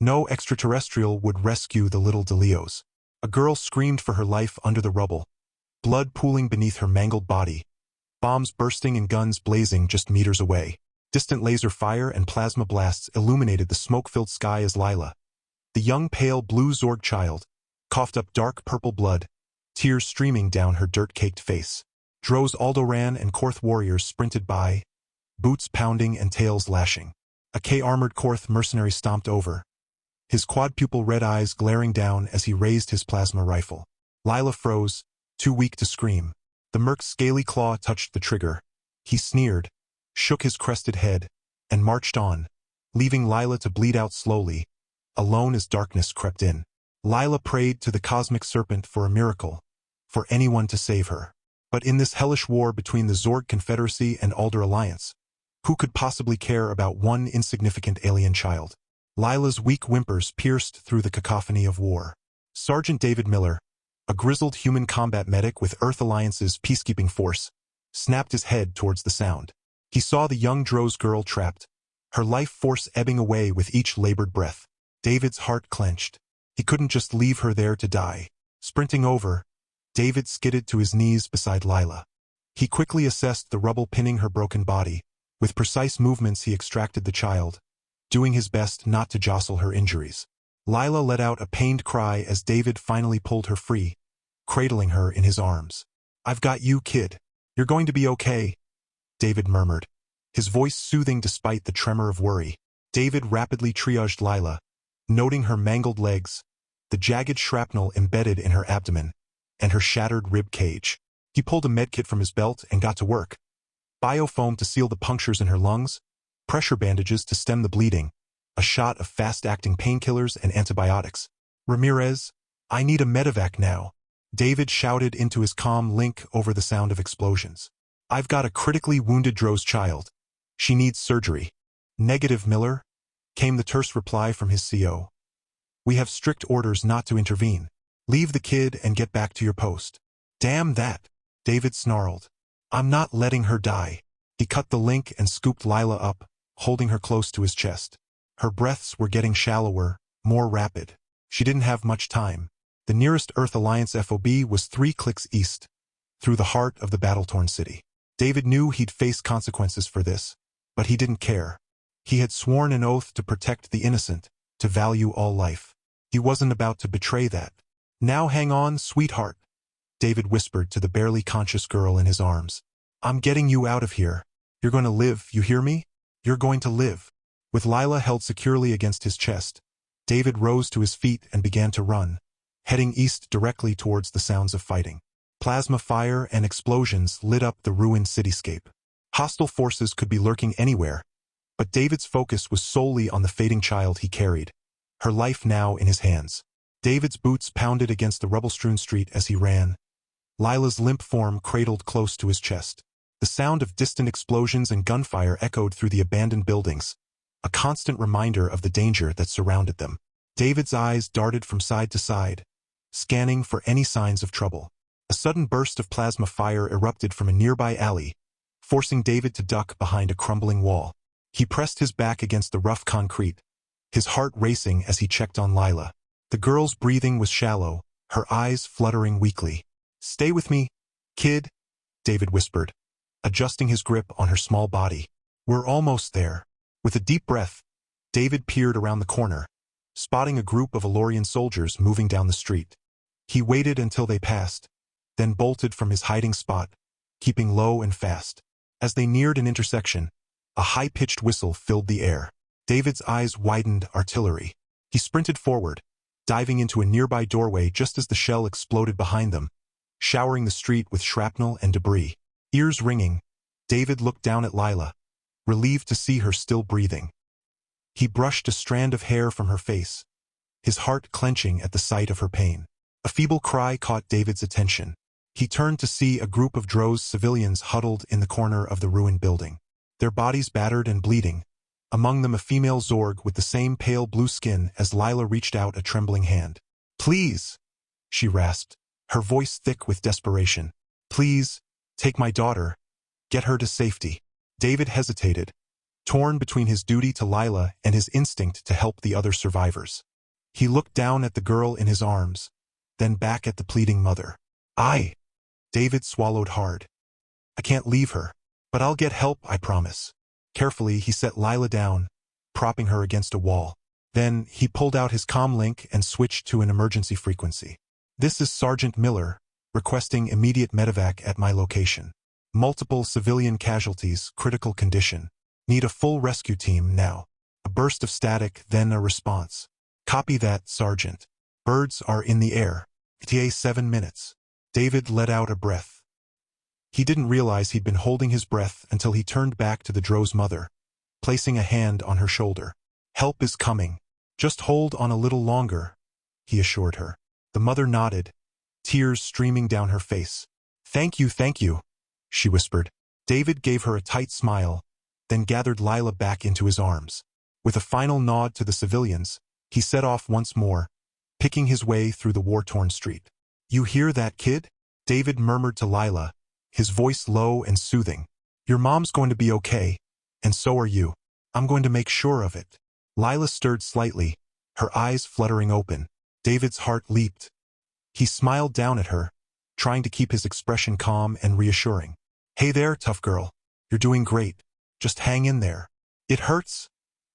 No extraterrestrial would rescue the little Delios. A girl screamed for her life under the rubble, blood pooling beneath her mangled body, bombs bursting and guns blazing just meters away. Distant laser fire and plasma blasts illuminated the smoke-filled sky as Lila, the young pale blue Zorg child, coughed up dark purple blood, tears streaming down her dirt-caked face. Dros Aldoran and Corth warriors sprinted by, boots pounding and tails lashing. A K-armored Corth mercenary stomped over, his quad-pupil red eyes glaring down as he raised his plasma rifle. Lila froze, too weak to scream. The Merc's scaly claw touched the trigger. He sneered, shook his crested head, and marched on, leaving Lila to bleed out slowly, alone as darkness crept in. Lila prayed to the cosmic serpent for a miracle, for anyone to save her. But in this hellish war between the Zorg Confederacy and Alder Alliance, who could possibly care about one insignificant alien child? Lila's weak whimpers pierced through the cacophony of war. Sergeant David Miller, a grizzled human combat medic with Earth Alliance's peacekeeping force, snapped his head towards the sound. He saw the young Dros girl trapped, her life force ebbing away with each labored breath. David's heart clenched. He couldn't just leave her there to die. Sprinting over, David skidded to his knees beside Lila. He quickly assessed the rubble pinning her broken body. With precise movements he extracted the child, doing his best not to jostle her injuries. Lila let out a pained cry as David finally pulled her free, cradling her in his arms. "I've got you, kid. You're going to be okay," David murmured, his voice soothing despite the tremor of worry. David rapidly triaged Lila, noting her mangled legs, the jagged shrapnel embedded in her abdomen, and her shattered rib cage. He pulled a medkit from his belt and got to work. Biofoam to seal the punctures in her lungs, pressure bandages to stem the bleeding, a shot of fast-acting painkillers and antibiotics. "Ramirez, I need a medevac now," David shouted into his comm link over the sound of explosions. "I've got a critically wounded Dros child. She needs surgery." "Negative, Miller," came the terse reply from his CO. "We have strict orders not to intervene. Leave the kid and get back to your post." "Damn that," David snarled. "I'm not letting her die." He cut the link and scooped Lila up, holding her close to his chest. Her breaths were getting shallower, more rapid. She didn't have much time. The nearest Earth Alliance FOB was 3 clicks east, through the heart of the battle-torn city. David knew he'd face consequences for this, but he didn't care. He had sworn an oath to protect the innocent, to value all life. He wasn't about to betray that. "Now hang on, sweetheart," David whispered to the barely conscious girl in his arms. "I'm getting you out of here. You're going to live, you hear me? You're going to live." With Lila held securely against his chest, David rose to his feet and began to run, heading east directly towards the sounds of fighting. Plasma fire and explosions lit up the ruined cityscape. Hostile forces could be lurking anywhere, but David's focus was solely on the fading child he carried, her life now in his hands. David's boots pounded against the rubble-strewn street as he ran, Lila's limp form cradled close to his chest. The sound of distant explosions and gunfire echoed through the abandoned buildings, a constant reminder of the danger that surrounded them. David's eyes darted from side to side, scanning for any signs of trouble. A sudden burst of plasma fire erupted from a nearby alley, forcing David to duck behind a crumbling wall. He pressed his back against the rough concrete, his heart racing as he checked on Lila. The girl's breathing was shallow, her eyes fluttering weakly. "Stay with me, kid," David whispered, adjusting his grip on her small body. "We're almost there." With a deep breath, David peered around the corner, spotting a group of Alorian soldiers moving down the street. He waited until they passed, then bolted from his hiding spot, keeping low and fast. As they neared an intersection, a high-pitched whistle filled the air. David's eyes widened. Artillery. He sprinted forward, diving into a nearby doorway just as the shell exploded behind them, showering the street with shrapnel and debris. Ears ringing, David looked down at Lila, relieved to see her still breathing. He brushed a strand of hair from her face, his heart clenching at the sight of her pain. A feeble cry caught David's attention. He turned to see a group of Dros civilians huddled in the corner of the ruined building, their bodies battered and bleeding, among them a female Zorg with the same pale blue skin. As Lila reached out a trembling hand. "Please," she rasped, her voice thick with desperation. "Please, take my daughter. Get her to safety." David hesitated, torn between his duty to Lila and his instinct to help the other survivors. He looked down at the girl in his arms, then back at the pleading mother. David swallowed hard. I can't leave her, but I'll get help, I promise. Carefully, he set Lila down, propping her against a wall. Then, he pulled out his comm link and switched to an emergency frequency. This is Sergeant Miller, requesting immediate medevac at my location. Multiple civilian casualties, critical condition. Need a full rescue team now. A burst of static, then a response. Copy that, Sergeant. Birds are in the air. ETA 7 minutes. David let out a breath. He didn't realize he'd been holding his breath until he turned back to the Dros mother, placing a hand on her shoulder. Help is coming. Just hold on a little longer, he assured her. The mother nodded, tears streaming down her face. Thank you, she whispered. David gave her a tight smile, then gathered Lila back into his arms. With a final nod to the civilians, he set off once more, picking his way through the war-torn street. You hear that, kid? David murmured to Lila, his voice low and soothing. Your mom's going to be okay, and so are you. I'm going to make sure of it. Lila stirred slightly, her eyes fluttering open. David's heart leaped. He smiled down at her, trying to keep his expression calm and reassuring. Hey there, tough girl. You're doing great. Just hang in there. It hurts?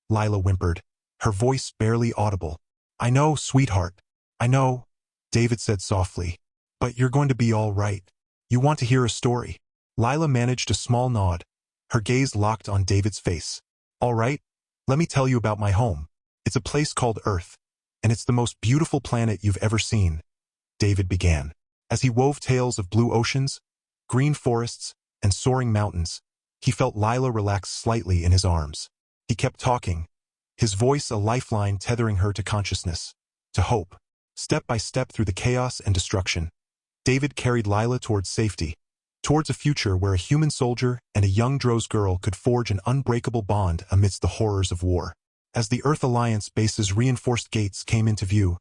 Lila whimpered, her voice barely audible. I know, sweetheart. I know, David said softly. But you're going to be all right. You want to hear a story? Lila managed a small nod, her gaze locked on David's face. All right, let me tell you about my home. It's a place called Earth, and it's the most beautiful planet you've ever seen, David began. As he wove tales of blue oceans, green forests, and soaring mountains, he felt Lila relax slightly in his arms. He kept talking, his voice a lifeline tethering her to consciousness, to hope. Step by step through the chaos and destruction, David carried Lila towards safety, towards a future where a human soldier and a young Dros girl could forge an unbreakable bond amidst the horrors of war. As the Earth Alliance base's reinforced gates came into view,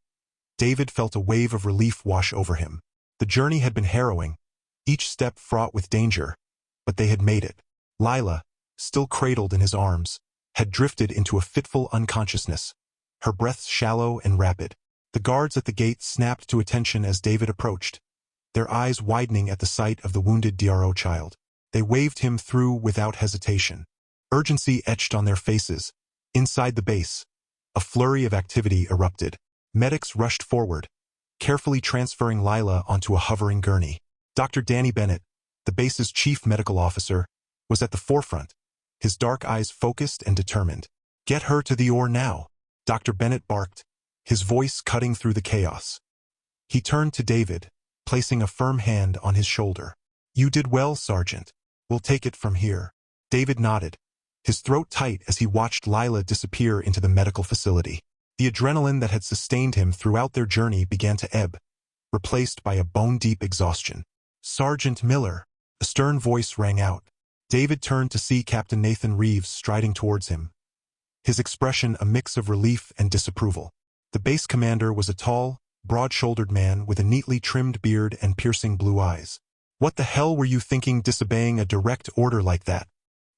David felt a wave of relief wash over him. The journey had been harrowing, each step fraught with danger, but they had made it. Lila, still cradled in his arms, had drifted into a fitful unconsciousness, her breaths shallow and rapid. The guards at the gate snapped to attention as David approached, their eyes widening at the sight of the wounded DRO child. They waved him through without hesitation. Urgency etched on their faces. Inside the base, a flurry of activity erupted. Medics rushed forward, carefully transferring Lila onto a hovering gurney. Dr. Danny Bennett, the base's chief medical officer, was at the forefront, his dark eyes focused and determined. Get her to the ore now, Dr. Bennett barked, his voice cutting through the chaos. He turned to David, placing a firm hand on his shoulder. You did well, Sergeant. We'll take it from here. David nodded, his throat tight as he watched Lila disappear into the medical facility. The adrenaline that had sustained him throughout their journey began to ebb, replaced by a bone-deep exhaustion. Sergeant Miller, a stern voice rang out. David turned to see Captain Nathan Reeves striding towards him, his expression a mix of relief and disapproval. The base commander was a tall, broad-shouldered man with a neatly trimmed beard and piercing blue eyes. What the hell were you thinking disobeying a direct order like that?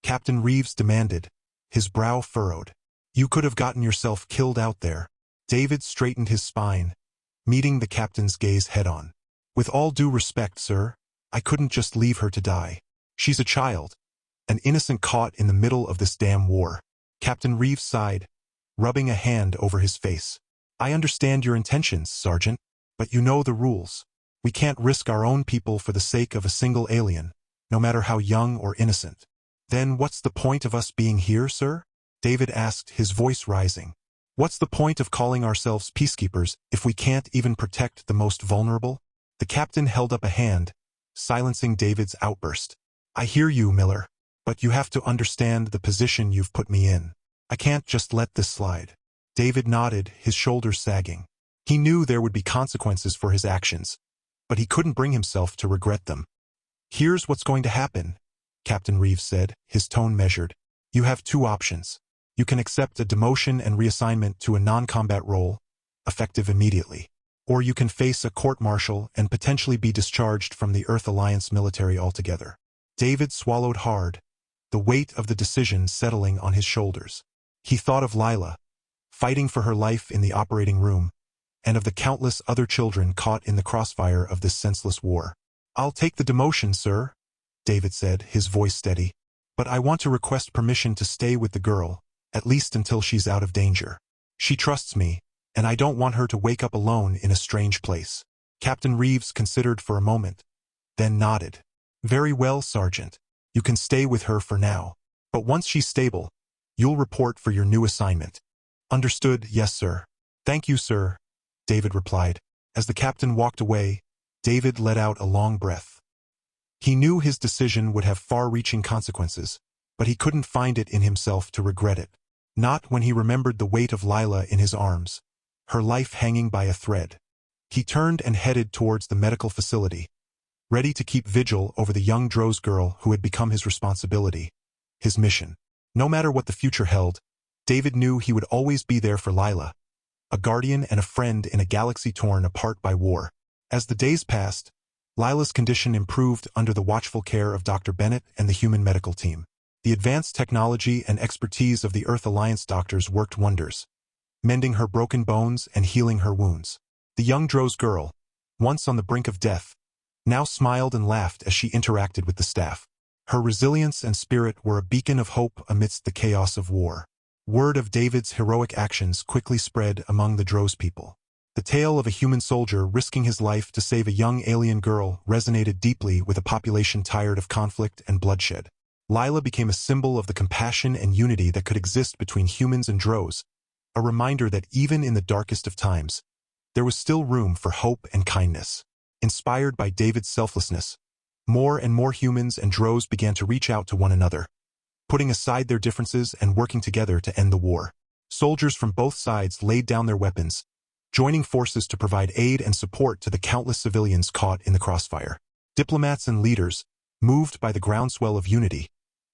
Captain Reeves demanded, his brow furrowed. You could have gotten yourself killed out there. David straightened his spine, meeting the captain's gaze head-on. With all due respect, sir, I couldn't just leave her to die. She's a child, an innocent caught in the middle of this damn war. Captain Reeves sighed, rubbing a hand over his face. I understand your intentions, Sergeant, but you know the rules. We can't risk our own people for the sake of a single alien, no matter how young or innocent. Then what's the point of us being here, sir? David asked, his voice rising. What's the point of calling ourselves peacekeepers if we can't even protect the most vulnerable? The captain held up a hand, silencing David's outburst. I hear you, Miller, but you have to understand the position you've put me in. I can't just let this slide. David nodded, his shoulders sagging. He knew there would be consequences for his actions, but he couldn't bring himself to regret them. Here's what's going to happen, Captain Reeves said, his tone measured. You have two options. You can accept a demotion and reassignment to a non-combat role, effective immediately. Or you can face a court-martial and potentially be discharged from the Earth Alliance military altogether. David swallowed hard, the weight of the decision settling on his shoulders. He thought of Lila, fighting for her life in the operating room, and of the countless other children caught in the crossfire of this senseless war. "I'll take the demotion, sir," David said, his voice steady. "But I want to request permission to stay with the girl, at least until she's out of danger. She trusts me, and I don't want her to wake up alone in a strange place." Captain Reeves considered for a moment, then nodded. "Very well, Sergeant. You can stay with her for now. But once she's stable, you'll report for your new assignment." "Understood, yes, sir." "Thank you, sir," David replied. As the captain walked away, David let out a long breath. He knew his decision would have far-reaching consequences, but he couldn't find it in himself to regret it. Not when he remembered the weight of Lila in his arms, her life hanging by a thread. He turned and headed towards the medical facility, ready to keep vigil over the young Dros girl who had become his responsibility, his mission. No matter what the future held, David knew he would always be there for Lila, a guardian and a friend in a galaxy torn apart by war. As the days passed, Lila's condition improved under the watchful care of Dr. Bennett and the human medical team. The advanced technology and expertise of the Earth Alliance doctors worked wonders, mending her broken bones and healing her wounds. The young Dros girl, once on the brink of death, now smiled and laughed as she interacted with the staff. Her resilience and spirit were a beacon of hope amidst the chaos of war. Word of David's heroic actions quickly spread among the Dros people. The tale of a human soldier risking his life to save a young alien girl resonated deeply with a population tired of conflict and bloodshed. Lila became a symbol of the compassion and unity that could exist between humans and Dros, a reminder that even in the darkest of times, there was still room for hope and kindness. Inspired by David's selflessness, more and more humans and Dros began to reach out to one another, putting aside their differences and working together to end the war. Soldiers from both sides laid down their weapons, joining forces to provide aid and support to the countless civilians caught in the crossfire. Diplomats and leaders, moved by the groundswell of unity,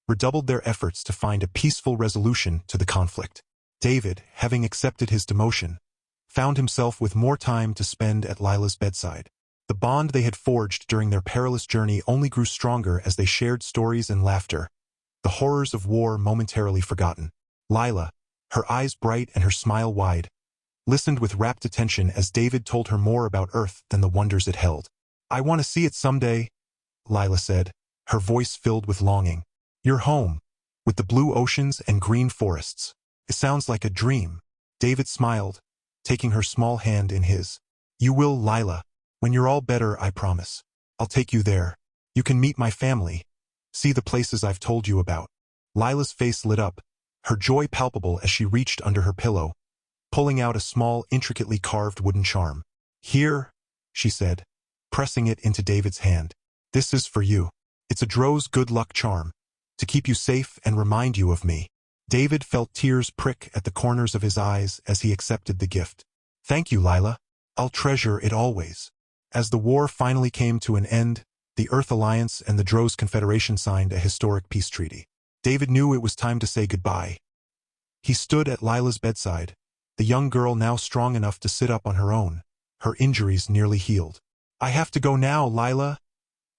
redoubled their efforts to find a peaceful resolution to the conflict. David, having accepted his demotion, found himself with more time to spend at Lila's bedside. The bond they had forged during their perilous journey only grew stronger as they shared stories and laughter, the horrors of war momentarily forgotten. Lila, her eyes bright and her smile wide, listened with rapt attention as David told her more about Earth than the wonders it held. "I want to see it someday," Lila said, her voice filled with longing. "Your home, with the blue oceans and green forests. It sounds like a dream." David smiled, taking her small hand in his. "You will, Lila. When you're all better, I promise. I'll take you there. You can meet my family, see the places I've told you about." Lila's face lit up, her joy palpable as she reached under her pillow, pulling out a small, intricately carved wooden charm. "Here," she said, pressing it into David's hand. "This is for you. It's a Dros good luck charm, to keep you safe and remind you of me." David felt tears prick at the corners of his eyes as he accepted the gift. "Thank you, Lila. I'll treasure it always." As the war finally came to an end, the Earth Alliance and the Dros Confederation signed a historic peace treaty. David knew it was time to say goodbye. He stood at Lila's bedside, the young girl now strong enough to sit up on her own, her injuries nearly healed. "I have to go now, Lila,"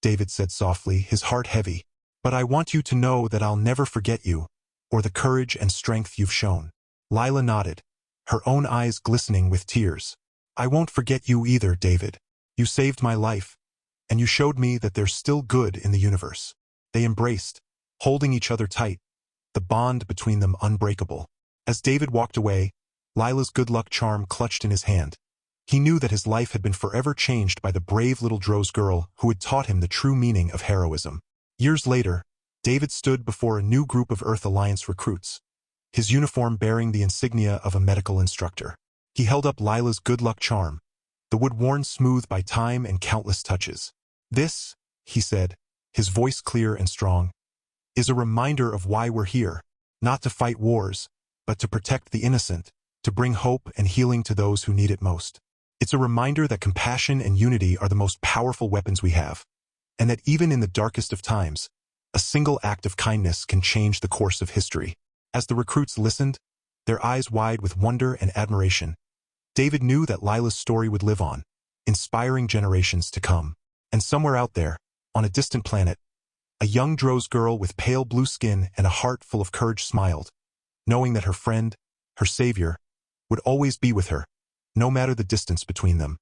David said softly, his heart heavy. "But I want you to know that I'll never forget you, or the courage and strength you've shown." Lila nodded, her own eyes glistening with tears. "I won't forget you either, David. You saved my life, and you showed me that there's still good in the universe." They embraced, holding each other tight, the bond between them unbreakable. As David walked away, Lila's good luck charm clutched in his hand. He knew that his life had been forever changed by the brave little Dros girl who had taught him the true meaning of heroism. Years later, David stood before a new group of Earth Alliance recruits, his uniform bearing the insignia of a medical instructor. He held up Lila's good luck charm, the wood worn smooth by time and countless touches. "This," he said, his voice clear and strong, "is a reminder of why we're here, not to fight wars, but to protect the innocent, to bring hope and healing to those who need it most. It's a reminder that compassion and unity are the most powerful weapons we have, and that even in the darkest of times, a single act of kindness can change the course of history." As the recruits listened, their eyes wide with wonder and admiration, David knew that Lila's story would live on, inspiring generations to come. And somewhere out there, on a distant planet, A young Dros girl with pale blue skin and a heart full of courage smiled, knowing that her friend, her savior, would always be with her, no matter the distance between them.